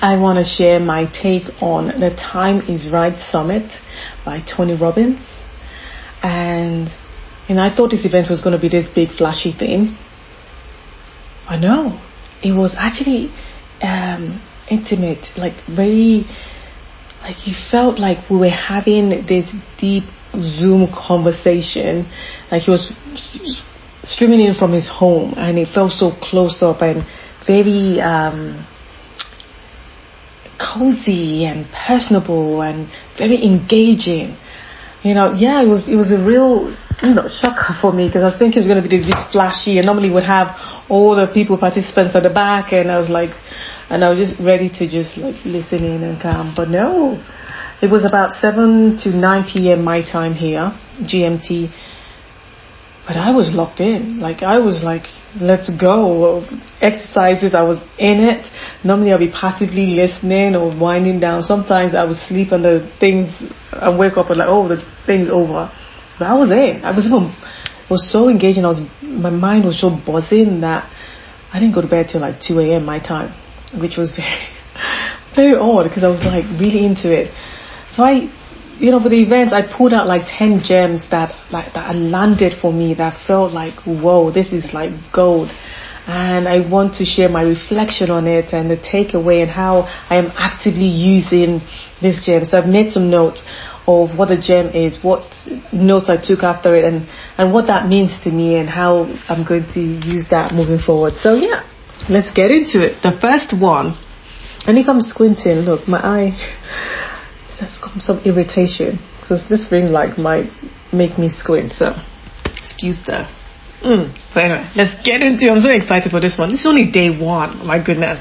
I want to share my take on the Time is Right Summit by Tony Robbins. And, I thought this event was going to be this big flashy thing. I know. It was actually intimate, like very, like you felt like we were having this deep Zoom conversation. Like he was streaming in from his home, and it felt so close up and very cozy and personable and very engaging. It was a real shocker for me, because I was thinking it was going to be this big flashy, and normally would have all the participants at the back, and I was just ready to just like listen in and come. But no, it was about 7 to 9 p.m. my time here, GMT. But I was locked in. Like, I was like, let's go. Exercises, I was in it. Normally I'll be passively listening or winding down. Sometimes I would sleep on the things and wake up and like, oh, the thing's over. But I was in. It was so engaging. My mind was so buzzing that I didn't go to bed till like 2 a.m. my time, which was very, very odd, because I was like really into it. So for the event, I pulled out like 10 gems that landed for me, that felt like, whoa, this is like gold. And I want to share my reflection on it and the takeaway and how I am actively using this gem. So I've made some notes of what the gem is, what notes I took after it, and what that means to me, and how I'm going to use that moving forward. So yeah, let's get into it. The first one, and if I'm squinting, look, my eye there's some irritation, because this ring light might make me squint, so excuse that. But anyway, let's get into it. I'm so excited for this one. This is only day one. My goodness.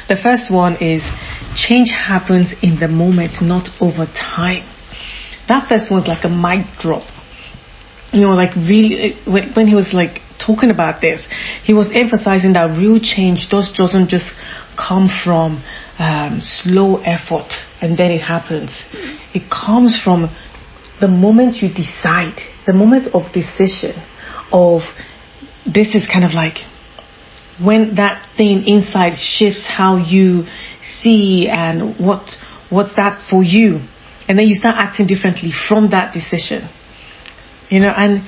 The first one is change happens in the moment, not over time. That first one's like a mic drop. Like really, when he was like talking about this, he was emphasizing that real change doesn't just come from slow effort and then it happens. It comes from the moment you decide, the moment of decision of this is kind of like when that thing inside shifts how you see and what's that for you, and then you start acting differently from that decision. And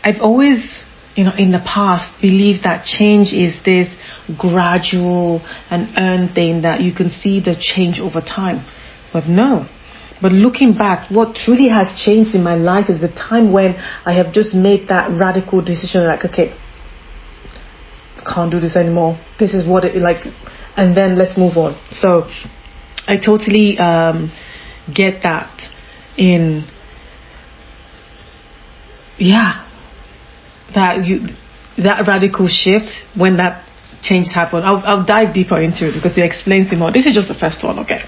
I've always in the past believed that change is this gradual and earned thing that you can see the change over time. But no. But looking back, what truly has changed in my life is the time when I have just made that radical decision, like, okay, can't do this anymore. This is what it like, and then let's move on. So I totally get that that radical shift when that change happened. I'll dive deeper into it because it explains it more. This is just the first one, okay?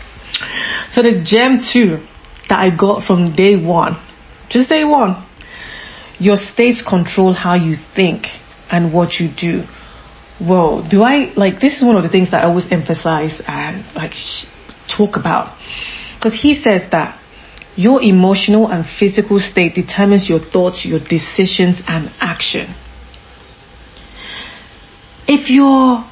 So the gem 2 that I got from day one, just day one, your states control how you think and what you do. Whoa, this is one of the things that I always emphasize and talk about, because he says that your emotional and physical state determines your thoughts, your decisions, and action. If you're,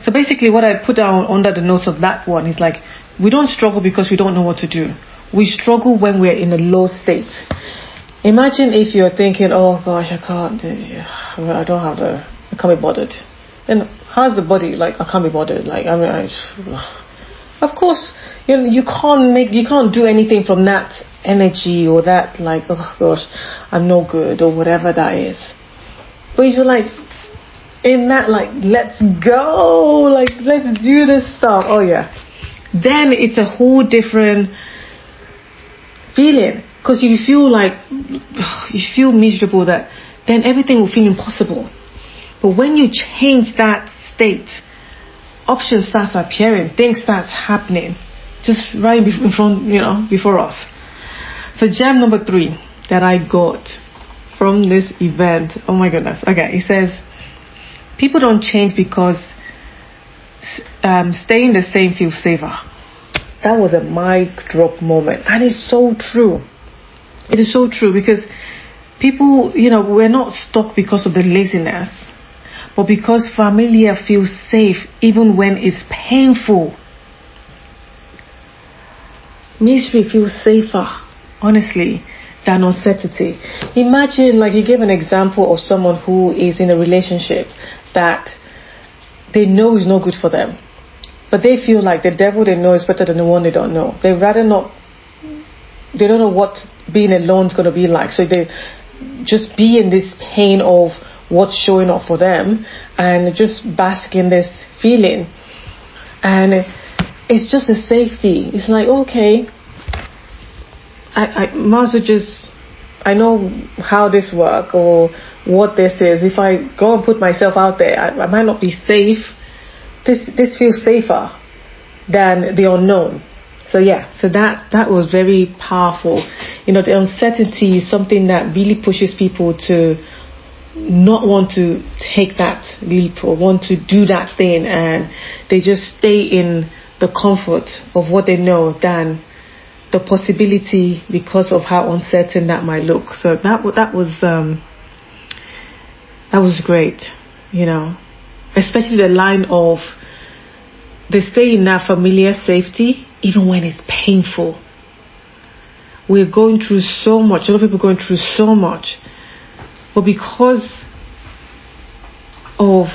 so basically what I put down under the notes of that one is like, we don't struggle because we don't know what to do. We struggle when we're in a low state. Imagine if you're thinking, oh gosh, I can't be bothered. Then how's the body? Like, I can't be bothered. Like, of course, you can't do anything from that energy or that like, oh gosh, I'm no good or whatever that is. But if you're like in that like, let's go, like let's do this stuff, oh yeah, then it's a whole different feeling, because you feel miserable, that then everything will feel impossible. But when you change that state, options starts appearing, things starts happening just right in front, before us. So gem number 3 that I got from this event, oh my goodness, okay, it says people don't change because staying the same feels safer. That was a mic drop moment, and it's so true. It is so true, because people, we're not stuck because of the laziness, but because familiar feels safe even when it's painful. Mystery feels safer, honestly, than uncertainty. Imagine, like you gave an example of someone who is in a relationship that they know is not good for them, but they feel like the devil they know is better than the one they don't know. They rather not. They don't know what being alone is going to be like, so they just be in this pain of what's showing up for them and just bask in this feeling. And it's just a safety. It's like, okay, I might as well just, I know how this works or what this is. If I go and put myself out there, I might not be safe. This feels safer than the unknown. So yeah, so that was very powerful. You know, the uncertainty is something that really pushes people to not want to take that leap or want to do that thing, and they just stay in the comfort of what they know than the possibility because of how uncertain that might look. So that was great, you know, especially the line of they stay in that familiar safety even when it's painful. We're going through so much. A lot of people are going through so much, but because of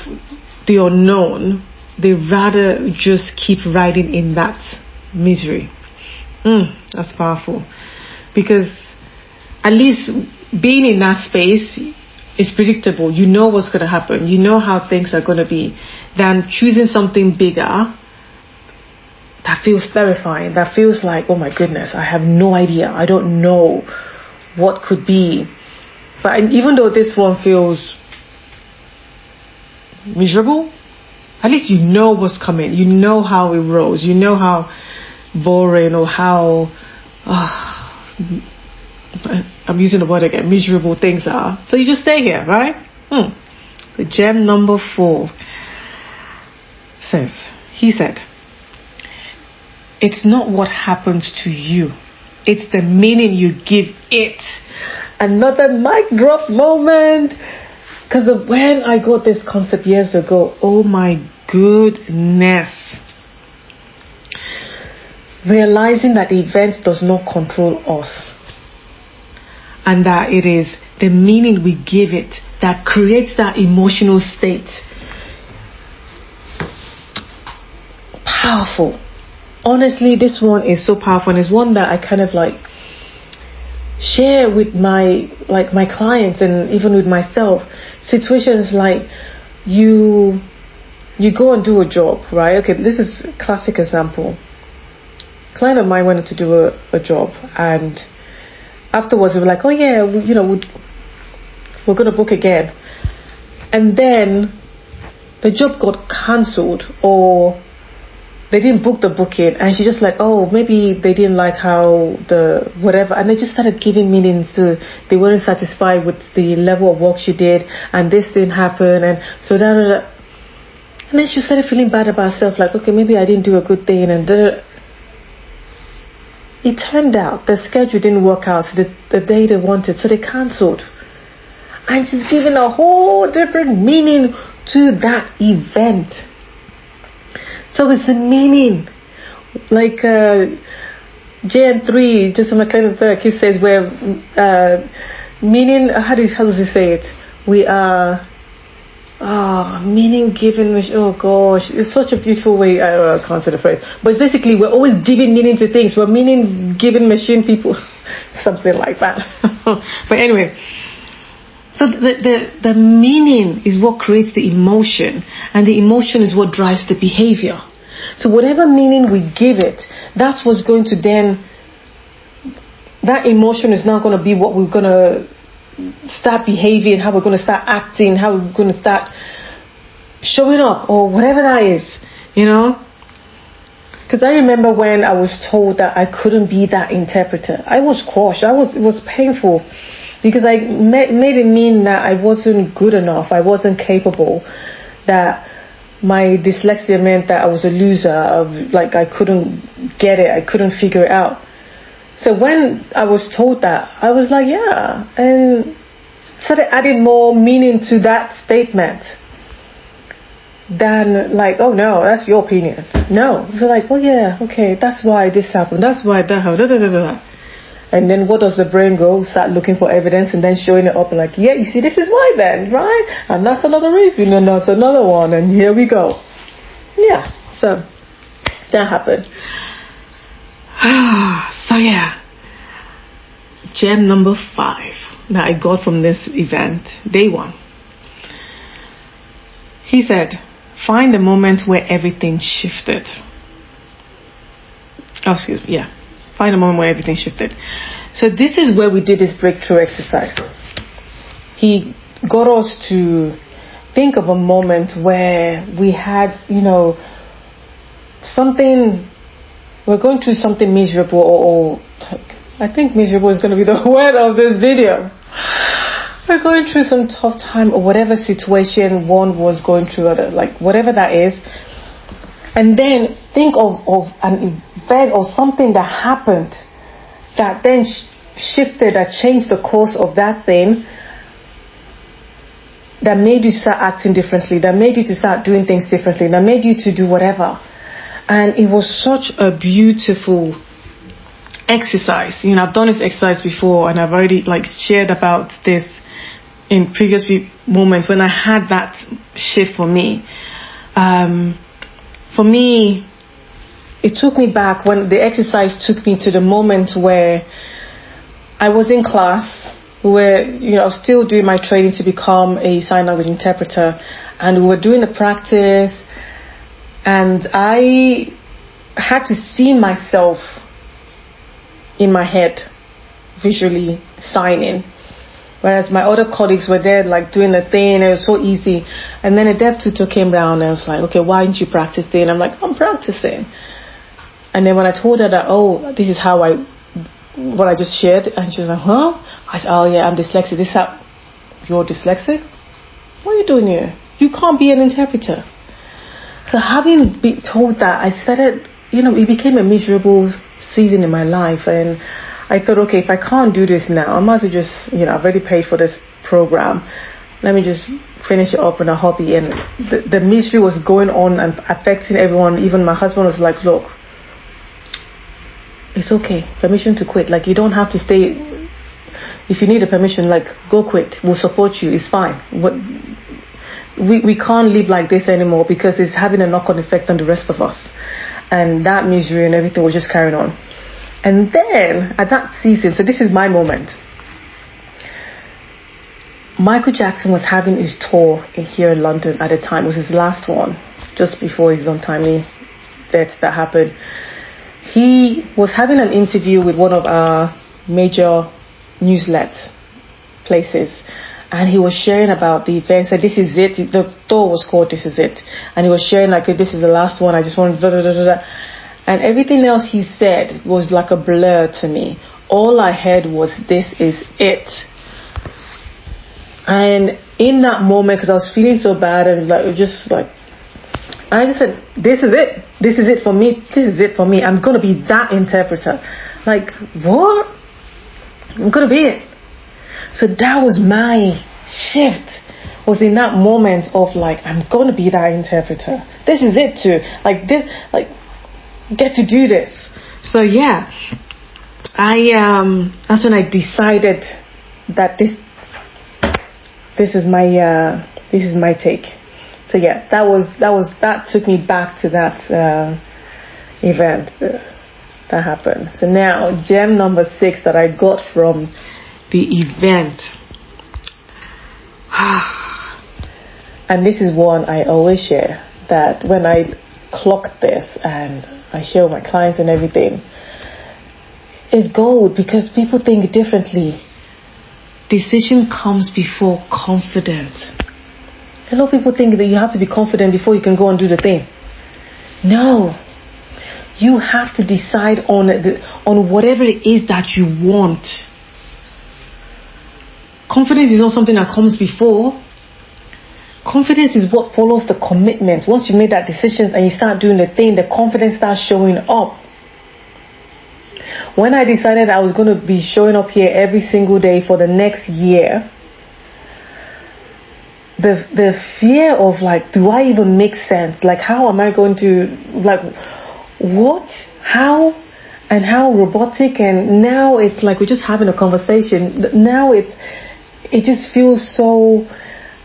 the unknown, they rather just keep riding in that misery. That's powerful, because at least being in that space is predictable. You know what's going to happen. You know how things are going to be. Than choosing something bigger that feels terrifying. That feels like, oh my goodness, I have no idea. I don't know what could be. But even though this one feels miserable, at least you know what's coming. You know how it rolls. You know how boring or how I'm using the word again, miserable things are. So you just stay here, right? So gem number 4 he said, it's not what happens to you, it's the meaning you give it. Another mic drop moment. Because when I got this concept years ago, oh my goodness. Realizing that the event does not control us, and that it is the meaning we give it that creates that emotional state. Powerful. Honestly, this one is so powerful, and it's one that I kind of like share with my clients and even with myself. Situations like you go and do a job, right? Okay, this is a classic example. A client of mine wanted to do a job, and afterwards we were like, oh yeah, we're going to book again. And then the job got cancelled, or they didn't book the booking, and she just like, oh, maybe they didn't like how the whatever, and they just started giving meanings to, they weren't satisfied with the level of work she did, and this didn't happen, and so and then she started feeling bad about herself, like, okay, maybe I didn't do a good thing, and it turned out the schedule didn't work out the day they wanted, so they cancelled, and she's giving a whole different meaning to that event. So it's the meaning, like JN3, just on my kind of work, he says we're meaning. How does he say it? We are meaning given. Oh gosh, it's such a beautiful way. I can't say the phrase, but it's basically we're always giving meaning to things. We're meaning given machine people, something like that. But anyway. So the meaning is what creates the emotion, and the emotion is what drives the behavior. So whatever meaning we give it, that's what's going to then, that emotion is now going to be what we're going to start behaving, how we're going to start acting, how we're going to start showing up, or whatever that is, you know. Because I remember when I was told that I couldn't be that interpreter, I was crushed. It was painful. Because I made it mean that I wasn't good enough, I wasn't capable, that my dyslexia meant that I was a loser, like I couldn't get it, I couldn't figure it out. So when I was told that, I was like, yeah, and started adding more meaning to that statement. than like, oh no, that's your opinion. No. So like, oh yeah, okay, that's why this happened. That's why that happened. Da, da, da, da. And then what does the brain go? Start looking for evidence and then showing it up and like, yeah, you see, this is why then, right? And that's another reason and that's another one. And here we go. Yeah. So that happened. So yeah. Gem number 5 that I got from this event, day 1. He said, find a moment where everything shifted. Oh, excuse me, yeah. Find a moment where everything shifted. So this is where we did this breakthrough exercise. He got us to think of a moment where we had, something, we're going through something miserable or I think miserable is going to be the word of this video. We're going through some tough time or whatever situation one was going through, like whatever that is. And then think of an event or something that happened that then shifted, that changed the course of that thing, that made you start acting differently, that made you to start doing things differently, that made you to do whatever. And it was such a beautiful exercise. I've done this exercise before and I've already shared about this in previous moments when I had that shift for me. For me, it took me back when the exercise took me to the moment where I was in class, where I was still doing my training to become a sign language interpreter, and we were doing the practice, and I had to see myself in my head visually signing, whereas my other colleagues were there doing the thing. It was so easy. And then a dev tutor came down and was like, okay, why aren't you practicing? I'm like, I'm practicing. And then when I told her that, oh, this is how what I just shared, and she was like, huh? I said, oh yeah, I'm dyslexic. This is how you're dyslexic? What are you doing here? You can't be an interpreter. So having been told that, I started, it became a miserable season in my life, and I thought, okay, if I can't do this now, I might as well just, I've already paid for this program, let me just finish it up in a hobby. And the misery was going on and affecting everyone. Even my husband was like, look, it's okay, permission to quit, you don't have to stay. If you need a permission, go quit, we'll support you, it's fine. We can't live like this anymore because it's having a knock-on effect on the rest of us. And that misery and everything was just carrying on. And then at that season, so this is my moment, Michael Jackson was having his tour here in London at the time. It was his last one, just before his untimely death that happened. He was having an interview with one of our major newslet places, and he was sharing about the event. Said, this is it. The tour was called This Is It. And he was sharing this is the last one. I just want to And everything else he said was like a blur to me. All I heard was, this is it. And in that moment, because I was feeling so bad and I just said, this is it. This is it for me. This is it for me. I'm going to be that interpreter. What? I'm going to be it. So that was my shift, was in that moment of I'm going to be that interpreter. This is it too. Get to do this. So yeah, that's when I decided that this is my take. So yeah, that took me back to that event that happened. So now, gem number 6 that I got from the event. And this is one I always share, that when I clock this and I share with my clients and everything, is gold, because people think differently. Decision comes before confidence. A lot of people think that you have to be confident before you can go and do the thing. No. You have to decide on whatever it is that you want. Confidence is not something that comes before. Confidence is what follows the commitment. Once you make that decision and you start doing the thing, the confidence starts showing up. When I decided I was going to be showing up here every single day for the next year, the fear of like, do I even make sense? Like, how am I going to, like, what, how, and how robotic? And now it's like we're just having a conversation. Now it just feels so,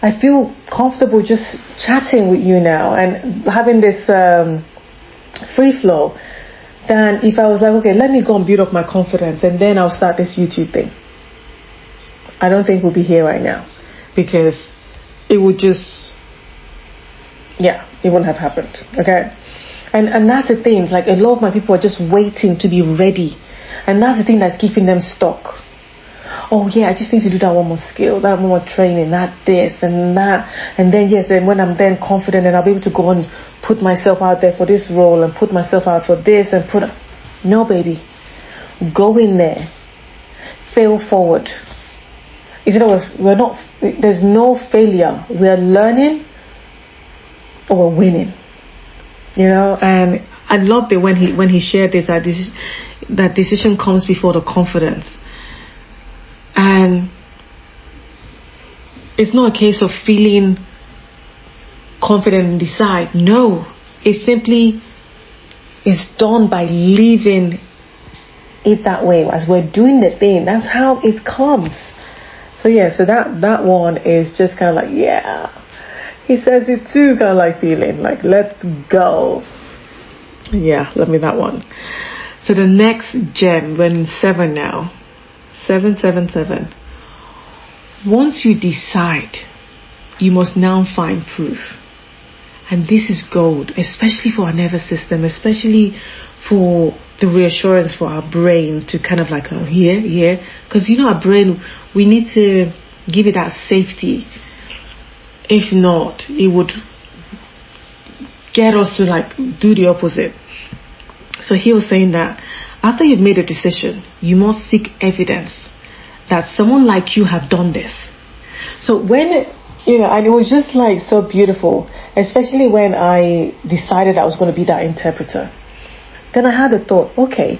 I feel comfortable just chatting with you now and having this free flow, than if I was like, okay, let me go and build up my confidence and then I'll start this YouTube thing. I don't think we'll be here right now, because it would just, it wouldn't have happened. Okay. And that's the thing. Like, a lot of my people are just waiting to be ready, and that's the thing that's keeping them stuck. Oh yeah, I just need to do that one more skill, that one more training, that this and that, and then and when I'm then confident, and I'll be able to go and put myself out there for this role and put myself out for this and no, baby, go in there, fail forward. We're not. There's no failure. We're learning or we're winning. And I loved it when he shared this, that decision comes before the confidence. And it's not a case of feeling confident and decide. No, it simply is done by living it that way. As we're doing the thing, that's how it comes. So that one is just kind of like, he says it too, kind of like feeling like, let's go. Love me that one. So the next gem, we're in 7 now. 777. Once you decide, you must now find proof. And this is gold, especially for our nervous system, especially for the reassurance for our brain to kind of like, here. Because our brain, we need to give it that safety. If not, it would get us to like do the opposite. So he was saying that after you've made a decision, you must seek evidence that someone like you have done this. So when, and it was just like so beautiful, especially when I decided I was going to be that interpreter. Then I had a thought, okay,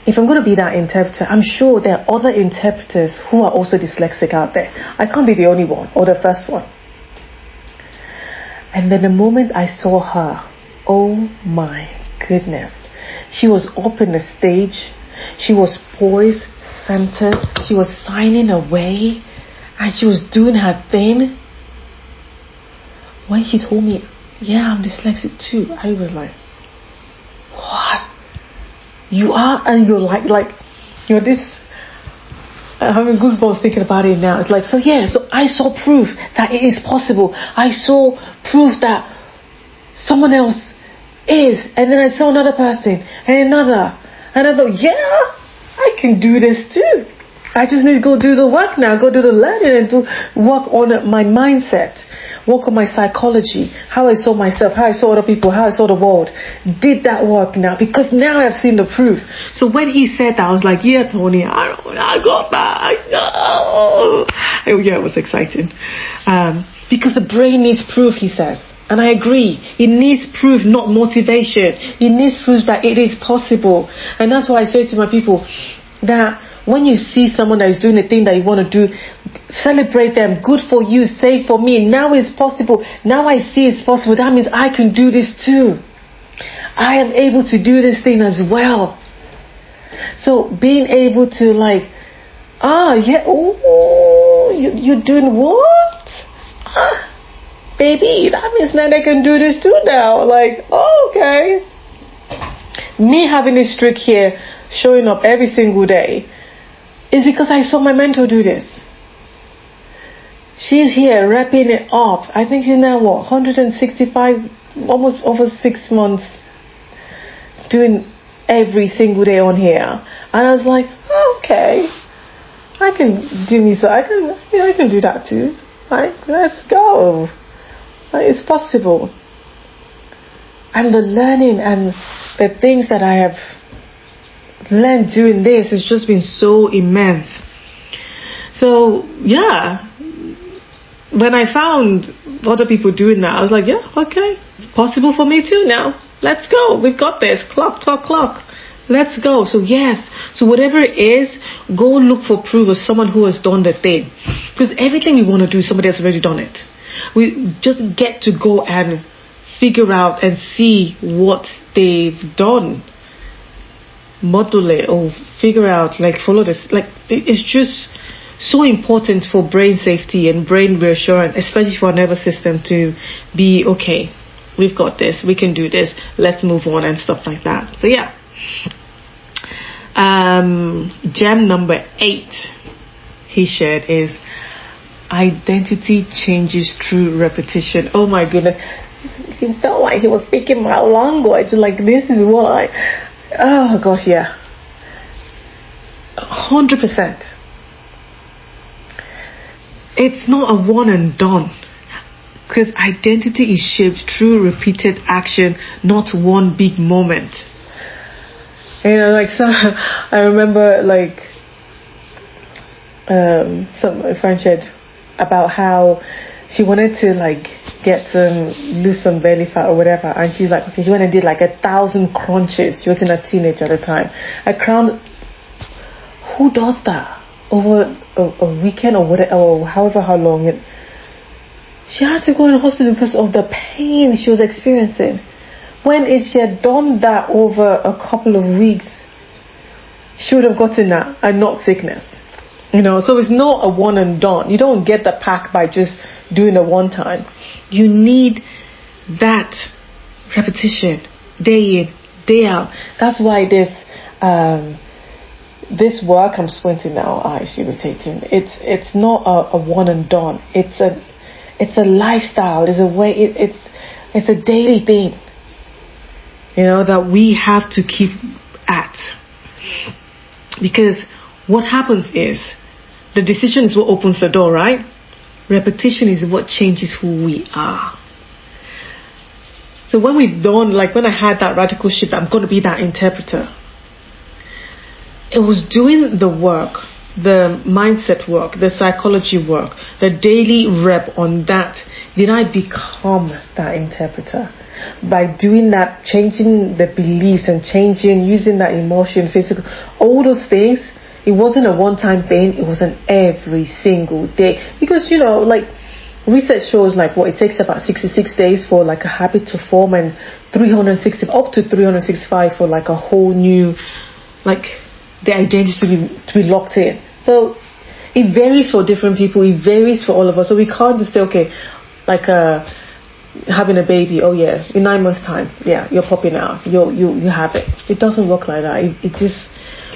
if I'm going to be that interpreter, I'm sure there are other interpreters who are also dyslexic out there. I can't be the only one or the first one. And then the moment I saw her, oh my goodness, she was up in the stage, she was poised, centered, she was signing away, and she was doing her thing. When she told me, I'm dyslexic too, I was like, what? You are? And you're like you're this, I'm having goosebumps thinking about it now. It's like, so I saw proof that it is possible. I saw proof that someone else is, and then I saw another person and another, and I thought, I can do this too. I just need to go do the work now, go do the learning and do work on my mindset, work on my psychology, how I saw myself, how I saw other people, how I saw the world. Did that work now, because now I've seen the proof. So when he said that, I was like, Tony, I got that. It was exciting. Because the brain needs proof, he says. And I agree. It needs proof, not motivation. It needs proof that it is possible. And that's why I say to my people that when you see someone that is doing the thing that you want to do, celebrate them. Good for you. Say for me. Now it's possible. Now I see it's possible. That means I can do this too. I am able to do this thing as well. So being able to like, you're doing what? Baby, that means now they can do this too now. Like, okay. Me having this streak here, showing up every single day, is because I saw my mentor do this. She's here wrapping it up. I think she's now 165, almost over 6 months, doing every single day on here. And I was like, okay, I can do that too. Like, let's go. It's possible. And the learning and the things that I have learned doing this has just been so immense. So when I found other people doing that, I was like, okay, it's possible for me too now. Let's go. We've got this. Clock. Let's go. So so whatever it is, go look for proof of someone who has done the thing. Because everything we want to do, somebody has already done it. We just get to go and figure out and see what they've done, model it, or figure out, like, follow this. Like, it's just so important for brain safety and brain reassurance, especially for our nervous system, to be okay. We've got this. We can do this. Let's move on and stuff like that. So yeah. Gem number 8 he shared is identity changes through repetition. Oh my goodness. He felt like he was speaking my language. Like, this is what oh gosh, yeah. 100%. It's not a one and done. Because identity is shaped through repeated action, not one big moment. You know, like, so I remember, like, some friend shared about how she wanted to, like, lose some belly fat or whatever, and she's like, okay, she went and did like 1,000 crunches. She wasn't a teenager at the time. Who does that over a weekend or whatever, or however how long? She had to go in the hospital because of the pain she was experiencing. When if she had done that over a couple of weeks, she would have gotten that and not sickness. You know, so it's not a one and done. You don't get the pack by just doing it one time. You need that repetition, day in, day out. That's why this work, I'm squinting now, it's irritating. It's not a one and done. It's a lifestyle. It's a way. It's a daily thing. You know, that we have to keep at. Because what happens is, the decision is what opens the door, right? Repetition is what changes who we are. So when when I had that radical shift, I'm going to be that interpreter. It was doing the work, the mindset work, the psychology work, the daily rep on that. Did I become that interpreter? By doing that, changing the beliefs and using that emotion, physical, all those things. It wasn't a one-time thing. It was an every single day. Because, you know, like, research shows, like, what it takes about 66 days for, like, a habit to form, and up to 365 for, like, a whole new, like, the identity to be locked in. So it varies for different people. It varies for all of us. So we can't just say, okay, like, having a baby, oh yeah, in 9 months' time, yeah, you're popping out, you have it. It doesn't work like that. It just,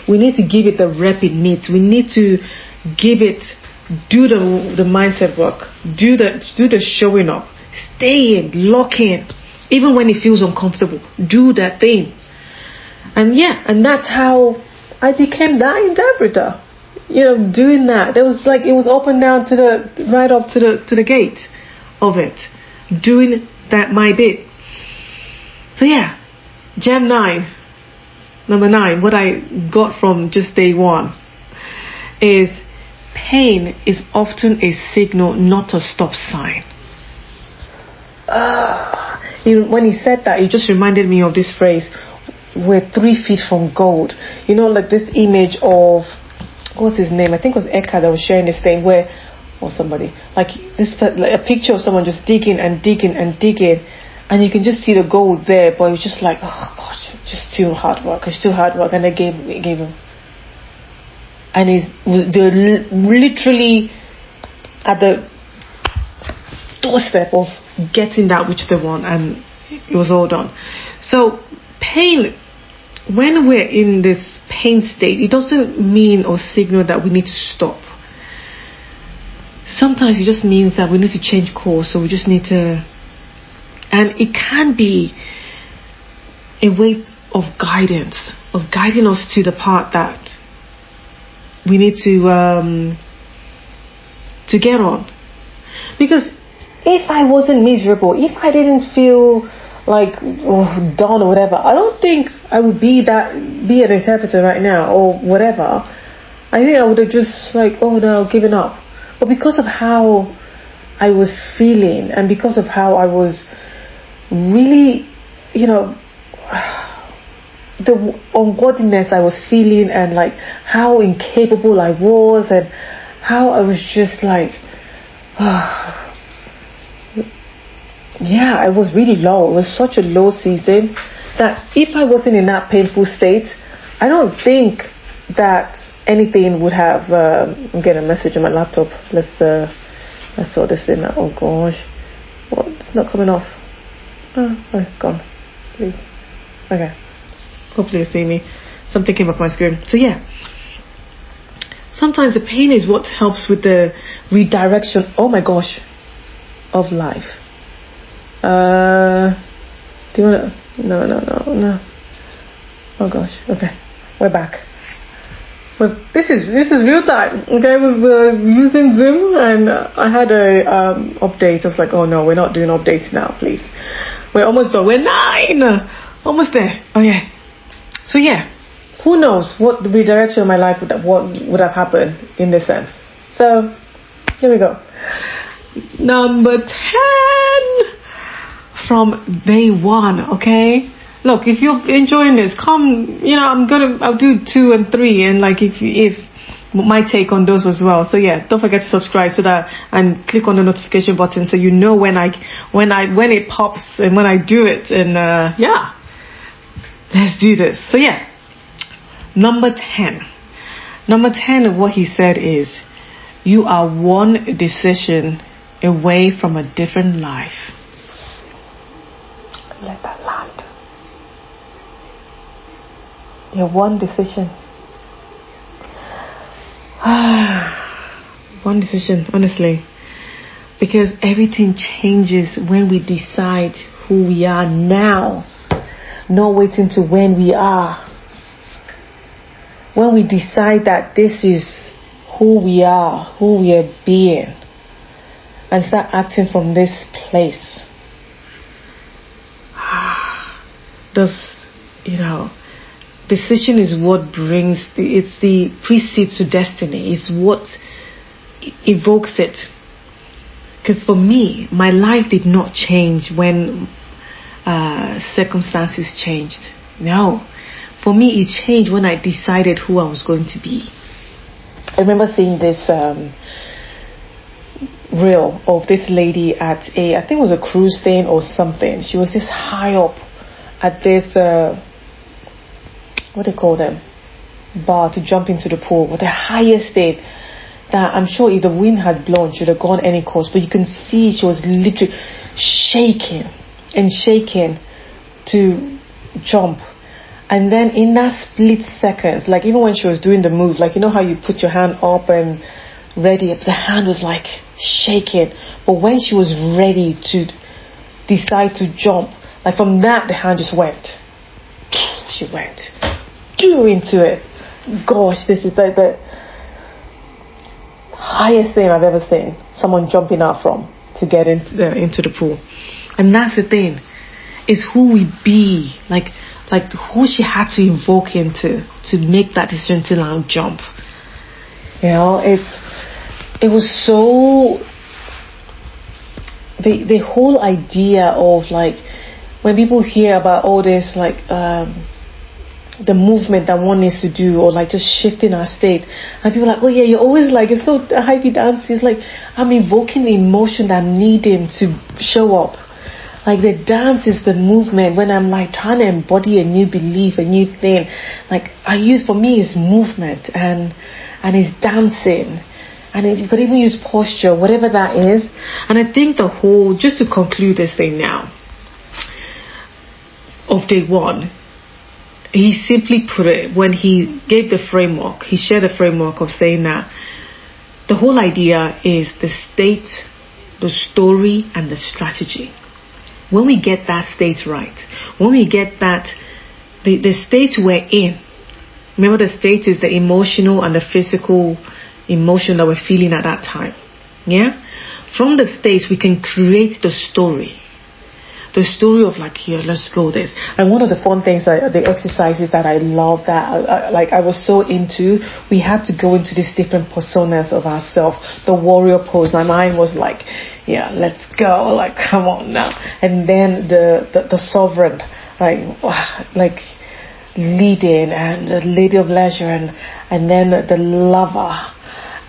we need to give it the rep it needs. We need to do the mindset work, do the showing up, stay in, lock in, even when it feels uncomfortable. Do that thing, and that's how I became that interpreter. You know, doing that. It was open down right up to the gate of it. Doing that my bit. So yeah, gem 9, number 9, what I got from just day one is pain is often a signal, not a stop sign. When he said that, it just reminded me of this phrase, we're 3 feet from gold. You know, like this image of, what's his name? I think it was Eka that was sharing this thing where, or somebody, like this, like a picture of someone just digging and digging and digging, and you can just see the gold there, but it's just like, oh gosh, it's just too hard work, and they gave him, and they're literally at the doorstep of getting that which they want, and it was all done. So pain, when we're in this pain state, it doesn't mean or signal that we need to stop. Sometimes it just means that we need to change course, so we just need to, and it can be a way of guiding us to the part that we need to get on. Because if I wasn't miserable, if I didn't feel like done or whatever, I don't think I would be an interpreter right now or whatever. I think I would have just given up. But because of how I was feeling, and because of how I was really, the unworthiness I was feeling, and like how incapable I was, and how I was just like, yeah, I was really low. It was such a low season that if I wasn't in that painful state, I don't think that anything would have. I'm getting a message on my laptop. Let's sort this in. Oh gosh, what? It's not coming off. Oh, it's gone. Please. Okay. Hopefully you see me. Something came up my screen. So yeah. Sometimes the pain is what helps with the redirection. Oh my gosh, of life. Do you wanna? No. Oh gosh. Okay, we're back. Well, this is real time. Okay, we're using Zoom, and I had a update. I was like, oh no, we're not doing updates now, please. We're almost done. We're 9, almost there. Okay. So yeah, who knows what the redirection of my life would have happened in this sense. So here we go. Number 10 from day one. Okay. Look, if you're enjoying this, come. I'll do 2 and 3, and like if my take on those as well. So yeah, don't forget to subscribe and click on the notification button so you know when it pops and when I do it. And yeah, let's do this. So yeah, number 10 of what he said is, you are one decision away from a different life. Let that land. You're one decision. One decision, honestly. Because everything changes when we decide who we are now, not waiting to when we are. When we decide that this is who we are, who we are being, and start acting from this place. Decision is what brings it's the precedes to destiny. It's what evokes it. Because for me, my life did not change when circumstances changed. No. For me, it changed when I decided who I was going to be. I remember seeing this reel of this lady at I think it was a cruise thing or something. She was this high up at this what do you call them, bar to jump into the pool with the highest thing that I'm sure if the wind had blown she would have gone any course, but you can see she was literally shaking to jump. And then in that split second, like even when she was doing the move, like you know how you put your hand up and ready, the hand was like shaking, but when she was ready to decide to jump, like from that the hand just went. She went into it. Gosh, this is like the highest thing I've ever seen someone jumping out from to get into the pool. And that's the thing, is who we be, like who she had to invoke into to make that decision to now jump. It was so the whole idea of like when people hear about all this like the movement that one needs to do, or like just shifting our state, and people are like, oh yeah, you're always like, it's so hypey dancing. It's like I'm invoking the emotion that I'm needing to show up. Like the dance is the movement when I'm like trying to embody a new belief, a new thing. Like for me it's movement and it's dancing, and you could even use posture, whatever that is. And I think just to conclude this thing now of day one, he simply put it, when he gave the framework, he shared the framework of saying that the whole idea is the state, the story, and the strategy. When we get that state right, when we get that, the state we're in, remember the state is the emotional and the physical emotion that we're feeling at that time. Yeah? From the state, we can create the story. The story of like, here, let's go this. And one of the fun things, the exercises that I love, that I was so into, we had to go into these different personas of ourselves. The warrior pose, my mind was like, yeah, let's go, like come on now. And then the sovereign, like leading, and the lady of leisure, and then the lover,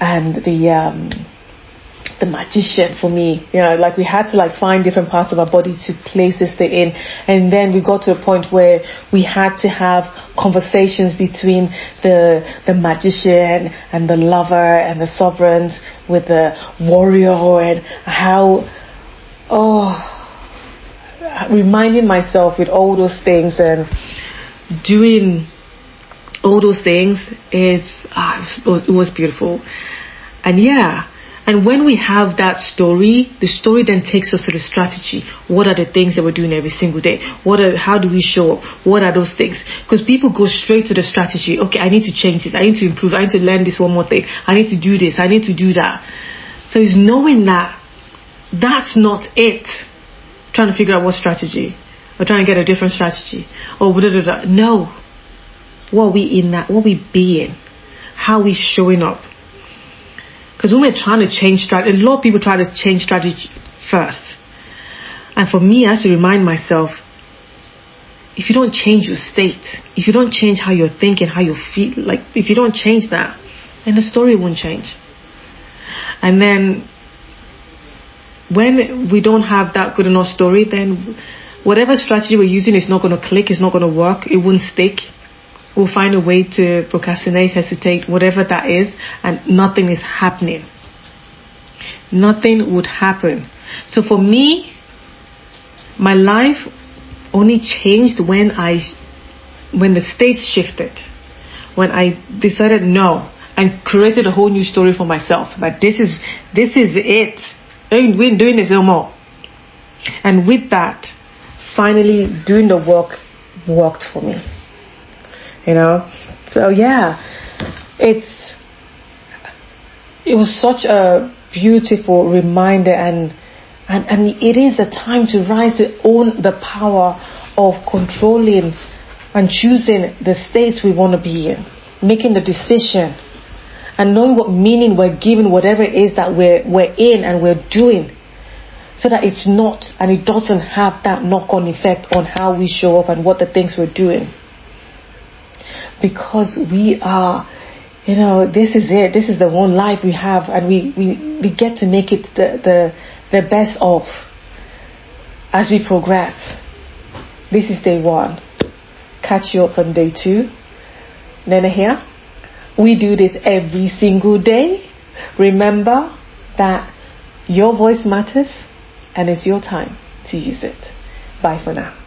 and the the magician for me. Like we had to like find different parts of our body to place this thing in. And then we got to a point where we had to have conversations between the magician and the lover and the sovereigns with the warrior, and how, reminding myself with all those things and doing all those things it was beautiful. And when we have that story, the story then takes us to the strategy. What are the things that we're doing every single day? How do we show up? What are those things? Because people go straight to the strategy. Okay, I need to change this. I need to improve. I need to learn this one more thing. I need to do this. I need to do that. So it's knowing that that's not it. Trying to figure out what strategy, or trying to get a different strategy, or no. What we in that? What we being? How we showing up? Because when we're trying to change strategy, a lot of people try to change strategy first. And for me, I have to remind myself, if you don't change your state, if you don't change how you're thinking, how you feel, like if you don't change that, then the story won't change. And then when we don't have that good enough story, then whatever strategy we're using is not going to click, it's not going to work, it won't stick. We'll find a way to procrastinate, hesitate, whatever that is, and nothing is happening. Nothing would happen. So for me, my life only changed when the state shifted. When I decided no, and created a whole new story for myself. That this is it. We ain't doing this no more. And with that, finally doing the work worked for me. So yeah, it was such a beautiful reminder, and it is a time to rise to own the power of controlling and choosing the states we want to be in, making the decision, and knowing what meaning we're giving whatever it is that we're in and we're doing, so that it's not, and it doesn't have that knock-on effect on how we show up and what the things we're doing. Because we are, this is it. This is the one life we have, and we get to make it the best of as we progress. This is day 1. Catch you up on day 2. Nene here. We do this every single day. Remember that your voice matters, and it's your time to use it. Bye for now.